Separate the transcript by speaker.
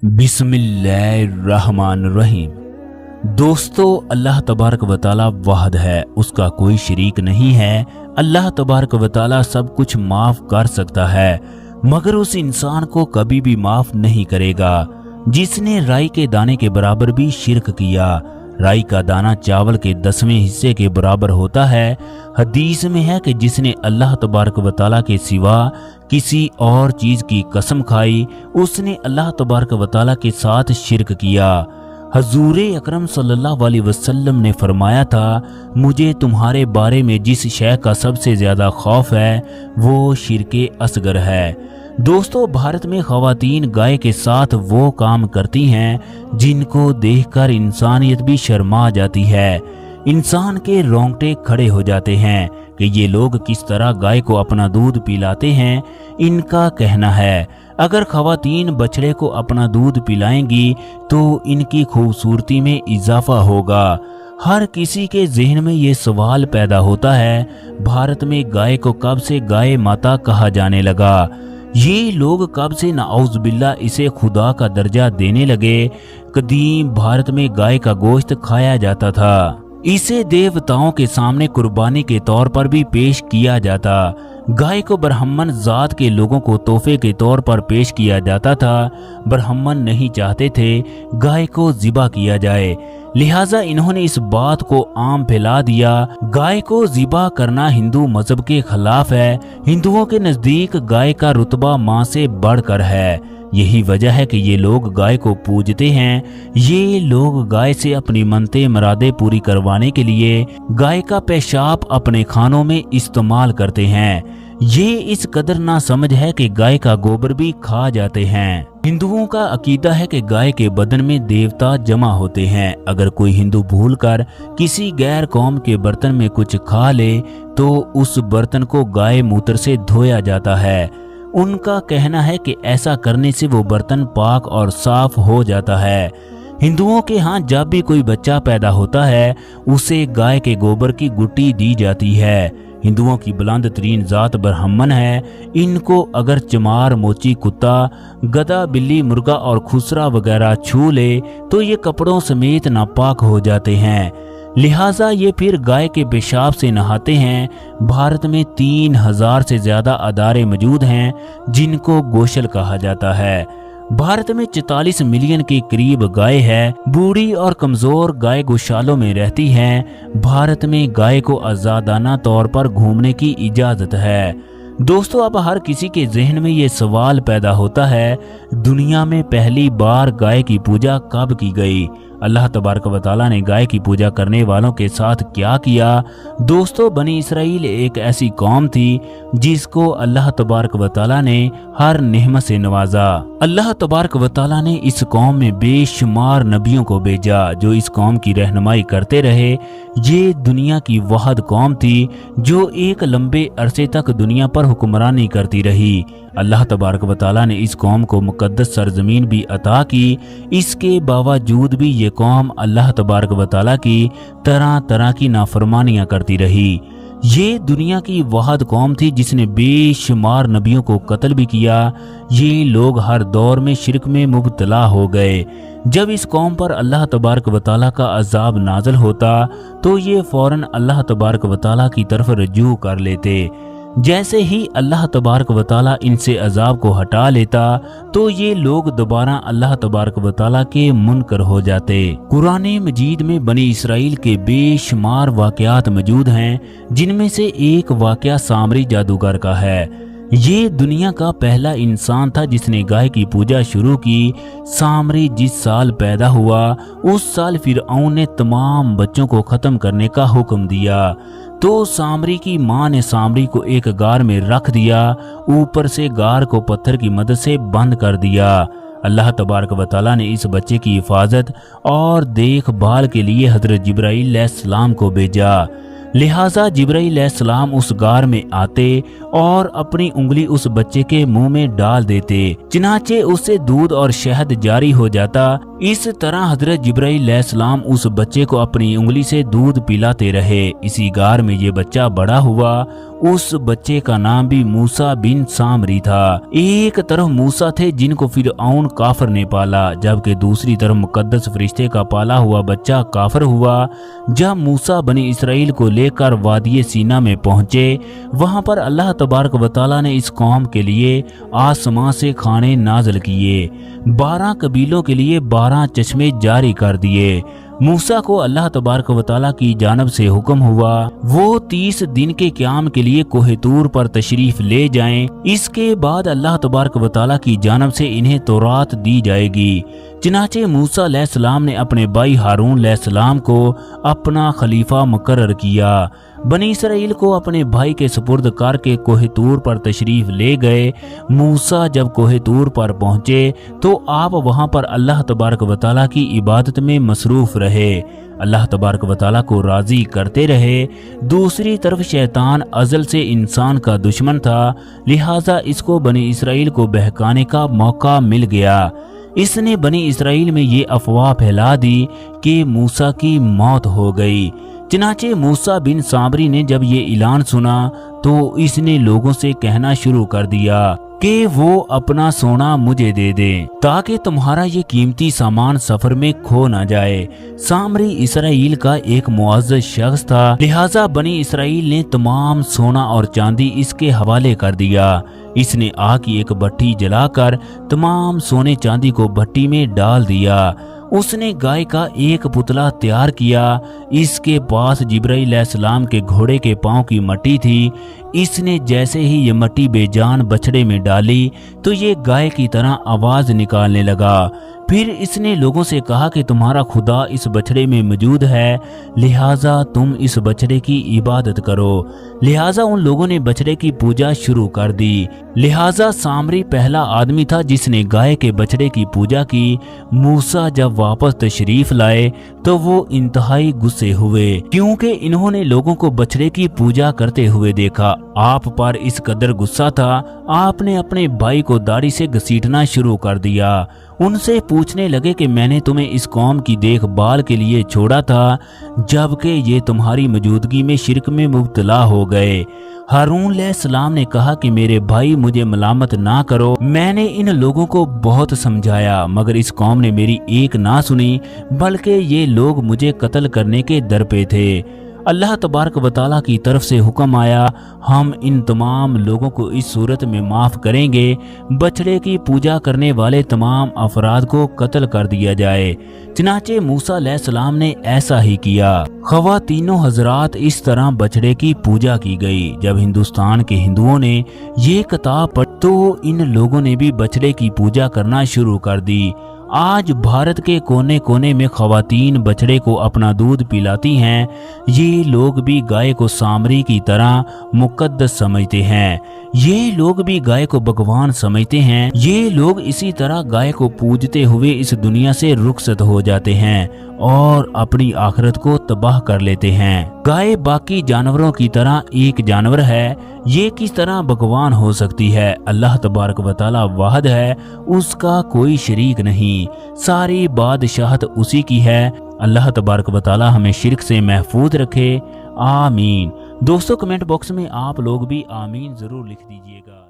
Speaker 1: बिस्मिल्लाहिर्रहमानिर्रहीम। दोस्तों, अल्लाह तबारक व तआला वाहिद है, उसका कोई शरीक नहीं है। अल्लाह तबारक व तआला सब कुछ माफ कर सकता है, मगर उस इंसान को कभी भी माफ नहीं करेगा जिसने राई के दाने के बराबर भी शिरक किया। राई का दाना चावल के 10वें हिस्से के बराबर होता है। हदीस में है कि जिसने अल्लाह तबारक व तआला के सिवा किसी और चीज की कसम खाई, उसने अल्लाह तबारक व तआला के साथ शिरक किया। हजूर अकरम सल्लल्लाहु अलैहि वसल्लम ने फरमाया था, मुझे तुम्हारे बारे में जिस शय का सबसे ज्यादा खौफ है वो शिरके असगर है। दोस्तों, भारत में खवातीन गाय के साथ वो काम करती हैं जिनको देखकर इंसानियत भी शर्मा जाती है। इंसान के रोंगटे खड़े हो जाते हैं कि ये लोग किस तरह गाय को अपना दूध पिलाते हैं। इनका कहना है, अगर खवातीन बछड़े को अपना दूध पिलाएंगी तो इनकी खूबसूरती में इजाफा होगा। हर किसी के जहन में ये सवाल पैदा होता है, भारत में गाय को कब से गाय माता कहा जाने लगा? ये लोग कब से नाउज़ुबिल्लाह इसे खुदा का दर्जा देने लगे? कदीम भारत में गाय का गोश्त खाया जाता था, इसे देवताओं के सामने कुर्बानी के तौर पर भी पेश किया जाता। गाय को ब्राह्मण जात के लोगों को तोहफे के तौर पर पेश किया जाता था। ब्राह्मण नहीं चाहते थे गाय को ज़िबा किया जाए, लिहाजा इन्होंने इस बात को आम फैला दिया। गाय को ज़िबा करना हिंदू मजहब के खिलाफ है। हिंदुओं के नजदीक गाय का रुतबा माँ से बढ़कर है। यही वजह है कि ये लोग गाय को पूजते हैं। ये लोग गाय से अपनी मनते मुरादें पूरी करवाने के लिए गाय का पेशाब अपने खानों में इस्तेमाल करते हैं। ये इस कदर ना समझ है कि गाय का गोबर भी खा जाते हैं। हिंदुओं का अकीदा है कि गाय के बदन में देवता जमा होते हैं। अगर कोई हिंदू भूलकर किसी गैर कौम के बर्तन में कुछ खा ले तो उस बर्तन को गाय मूत्र से धोया जाता है। उनका कहना है कि ऐसा करने से वो बर्तन पाक और साफ हो जाता है। हिंदुओं के यहाँ जब भी कोई बच्चा पैदा होता है उसे गाय के गोबर की गुट्टी दी जाती है। हिंदुओं की बुलंद तरीन जात ब्राह्मण है। इनको अगर चमार, मोची, कुत्ता, गधा, बिल्ली, मुर्गा और खुसरा वगैरह छू ले तो ये कपड़ों समेत नापाक हो जाते हैं, लिहाजा ये फिर गाय के पेशाब से नहाते हैं। भारत में 3000 से ज्यादा अदारे मौजूद हैं जिनको गोशल कहा जाता है। भारत में 44 मिलियन के करीब गाय है। बूढ़ी और कमजोर गाय गौशालों में रहती हैं। भारत में गाय को आजादाना तौर पर घूमने की इजाजत है। दोस्तों, अब हर किसी के जहन में ये सवाल पैदा होता है, दुनिया में पहली बार गाय की पूजा कब की गई? अल्लाह तबारक व तआला ने गाय की पूजा करने वालों के साथ क्या किया? दोस्तों, बनी इसराइल एक ऐसी कौम थी जिसको अल्लाह तबारक व तआला ने हर नेमत से नवाजा। अल्लाह तबारक व तआला ने इस कौम में बेशुमार नबियों को भेजा जो इस कौम की रहनुमाई करते रहे। ये दुनिया की वाहिद कौम थी जो एक लंबे अरसे तक दुनिया पर हुक्मरानी करती रही। अल्लाह तबारक व तआला ने इस कौम को मुकद्दस सरजमीन भी अता की। इसके बावजूद भी ये कौम अल्लाह तबारक व तआला की तरह तरह की नाफरमानियां करती रही। ये दुनिया की वाहिद कौम थी जिसने बेशुमार नबियों को कत्ल भी किया। ये लोग हर दौर में शिरक में मुब्तला हो गए। जब इस कौम पर अल्लाह तबारक व तआला का अजाब नाज़िल होता तो ये फौरन अल्लाह तबारक व तआला की तरफ रजू कर लेते। जैसे ही अल्लाह तबारक व तआला इनसे अजाब को हटा लेता तो ये लोग दोबारा अल्लाह तबारक व तआला के मुनकर हो जाते। कुरान मजीद में बनी इसराइल के बेशुमार वाक़यात मौजूद हैं, जिनमें से एक वाक़या सामरी जादूगर का है। ये दुनिया का पहला इंसान था जिसने गाय की पूजा शुरू की। सामरी जिस साल पैदा हुआ उस साल फिरऔन ने तमाम बच्चों को ख़त्म करने का हुक्म दिया। तो सामरी की माँ ने सामरी को एक गार में रख दिया, ऊपर से गार को पत्थर की मदद से बंद कर दिया। अल्लाह तबारक व तआला ने इस बच्चे की हिफाजत और देखभाल के लिए हज़रत जिब्राईल अलैहिस्सलाम को भेजा। लिहाजा जिब्राईल अलैहिस्सलाम उस गार में आते और अपनी उंगली उस बच्चे के मुंह में डाल देते, चनाचे उससे दूध और शहद जारी हो जाता। इस तरह हजरत जिब्राईल अलैहिस्सलाम उस बच्चे को अपनी उंगली से दूध पिलाते रहे। इसी गार में ये बच्चा बड़ा हुआ। उस बच्चे का नाम भी मूसा बिन सामरी था। एक तरफ मूसा थे जिनको फिरऔन काफर ने पाला, जबकि दूसरी तरफ मुकद्दस फरिश्ते का पाला हुआ बच्चा काफर हुआ। जब मूसा बनी इसराइल को लेकर वादिये सीना में पहुंचे, वहां पर अल्लाह तबारक व तआला ने इस कौम के लिए आसमां से खाने नाज़िल किए। 12 कबीलों के लिए 12 चश्मे जारी कर दिए। मूसा को अल्लाह तबारक व तआला की जानब से हुक्म हुआ वो 30 दिन के क़याम के लिए कोहे तूर पर तशरीफ ले जाएं। इसके बाद अल्लाह तबारक व तआला की जानब से इन्हें तौरात दी जाएगी। चनाचे मूसा अलैहिस्सलाम ने अपने भाई हारून अलैहिस्सलाम को अपना खलीफा मुकर्रर किया। बनी इसराइल को अपने भाई के सुपुर्द करके कोहे तूर पर तशरीफ ले गए। मूसा जब कोहे तूर पर पहुंचे तो आप वहां पर अल्लाह तबारक व तआला की इबादत में मसरूफ रहे, अल्लाह तबारक व तआला को राजी करते रहे। दूसरी तरफ शैतान अज़ल से इंसान का दुश्मन था, लिहाजा इसको बनी इसराइल को बहकाने का मौका मिल गया। इसने बनी इसराइल में ये अफवाह फैला दी कि मूसा की मौत हो गई। चनाचे मूसा बिन सामरी ने जब ये ऐलान सुना तो इसने लोगों से कहना शुरू कर दिया कि वो अपना सोना मुझे दे दें ताकि तुम्हारा ये कीमती सामान सफर में खो ना जाए। सामरी इसराइल का एक मुअज़्ज़ज़ शख्स था, लिहाजा बनी इसराइल ने तमाम सोना और चांदी इसके हवाले कर दिया। इसने आग की एक भट्टी जलाकर तमाम सोने चांदी को भट्टी में डाल दिया। उसने गाय का एक पुतला तैयार किया। इसके पास जिब्राइल अलैहिस्सलाम के घोड़े के पांव की मट्टी थी। इसने जैसे ही ये मट्टी बेजान बछड़े में डाली तो ये गाय की तरह आवाज निकालने लगा। फिर इसने लोगों से कहा कि तुम्हारा खुदा इस बछड़े में मौजूद है, लिहाजा तुम इस बछड़े की इबादत करो। लिहाजा उन लोगों ने बछड़े की पूजा शुरू कर दी। लिहाजा सामरी पहला आदमी था जिसने गाय के बछड़े की पूजा की। मूसा जब वापस तशरीफ लाए तो वो इंतहाई गुस्से हुए क्योंकि इन्होंने लोगों को बछड़े की पूजा करते हुए देखा। आप पर इस कदर गुस्सा था, आपने अपने भाई को दाढ़ी से घसीटना शुरू कर दिया। उनसे पूछने लगे कि मैंने तुम्हें इस कौम की देखभाल के लिए छोड़ा था, जबकि ये तुम्हारी मौजूदगी में शिरक में मुब्तला हो गए। हारून अलैहिस्सलाम ने कहा कि मेरे भाई मुझे मलामत ना करो, मैंने इन लोगों को बहुत समझाया मगर इस कौम ने मेरी एक ना सुनी, बल्कि ये लोग मुझे कत्ल करने के दर पे थे। अल्लाह तबारक व तआला की तरफ से हुक्म आया, हम इन तमाम लोगों को इस सूरत में माफ़ करेंगे, बछड़े की पूजा करने वाले तमाम अफराद को कत्ल कर दिया जाए। चनाचे मूसा अलैहिस्सलाम ने ऐसा ही किया। ख़वातीनो हजरात, इस तरह बछड़े की पूजा की गई। जब हिंदुस्तान के हिंदुओं ने ये किताब पढ़ी तो इन लोगों ने भी बछड़े की पूजा करना शुरू कर दी। आज भारत के कोने कोने में ख़वातीन बछड़े को अपना दूध पिलाती हैं। ये लोग भी गाय को सामरी की तरह मुकद्दस समझते हैं। ये लोग भी गाय को भगवान समझते हैं। ये लोग इसी तरह गाय को पूजते हुए इस दुनिया से रुखसत हो जाते हैं और अपनी आखिरत को तबाह कर लेते हैं। गाय बाकी जानवरों की तरह एक जानवर है, ये किस तरह भगवान हो सकती है? अल्लाह तबारक व तआला वाहिद है, उसका कोई शरीक नहीं, सारी बादशाहत उसी की है। अल्लाह तबारक व तआला हमें शिरक से महफूज रखे, आमीन। दोस्तों कमेंट बॉक्स में आप लोग भी आमीन जरूर लिख दीजिएगा।